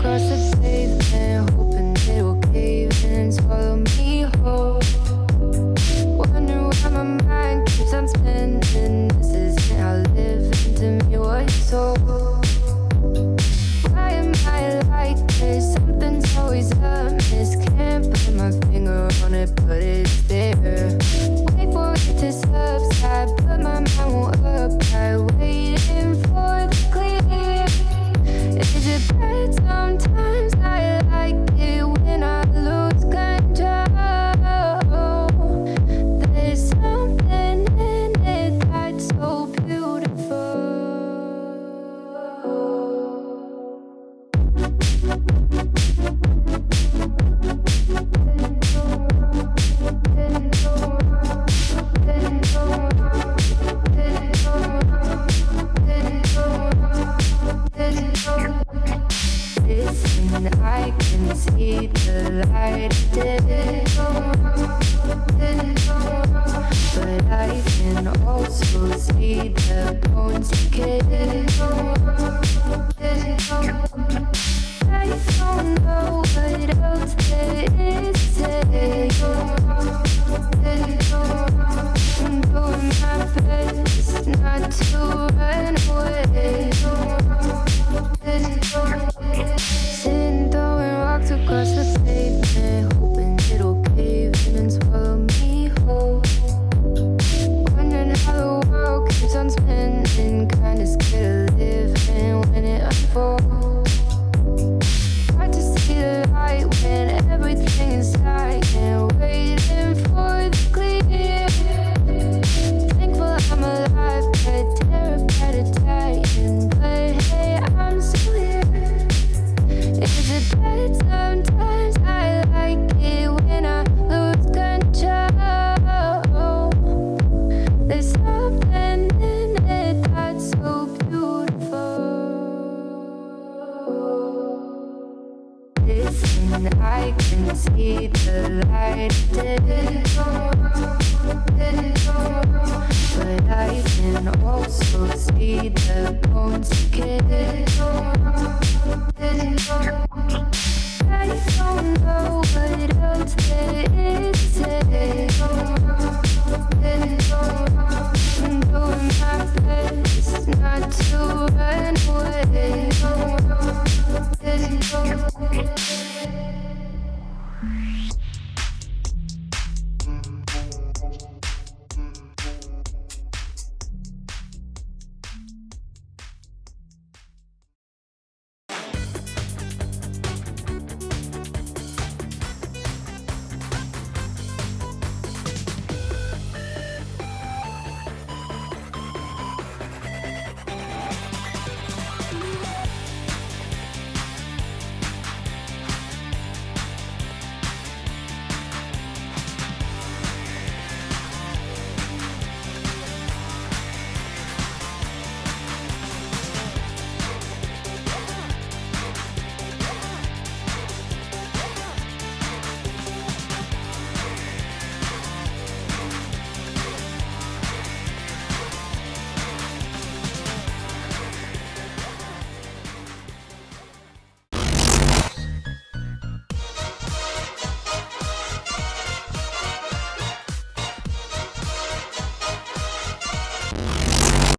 across the pavement, hoping it'll cave in and swallow me whole. Wonder why my mind keeps on spinning. This isn't how living to me was told. Why am I like this? Something's always amiss. Can't put my finger on it, but it's there. Wait for it to subside, but my mind won't apply. Waiting for the clear. Is it bad sometimes? I like it when I lose control. There's something in it that's so beautiful. Listen, I can see the light but I can also see the bones decay. I don't know what else there is to say. I'm doing my best not to run away. Sitting throwing rocks across the pavement, hoping it'll cave in and swallow me whole. Wondering how the world keeps on spinning, kinda scared of living when it unfolds. Hard to see the light when everything is silent, waiting for the clear. Thankful I'm alive, but terrified of dying. But hey, I'm still here. Is it bad sometimes? I like it when I lose control. There's something in it that's so beautiful. Listen, I can see the light but I can also see the bones decay.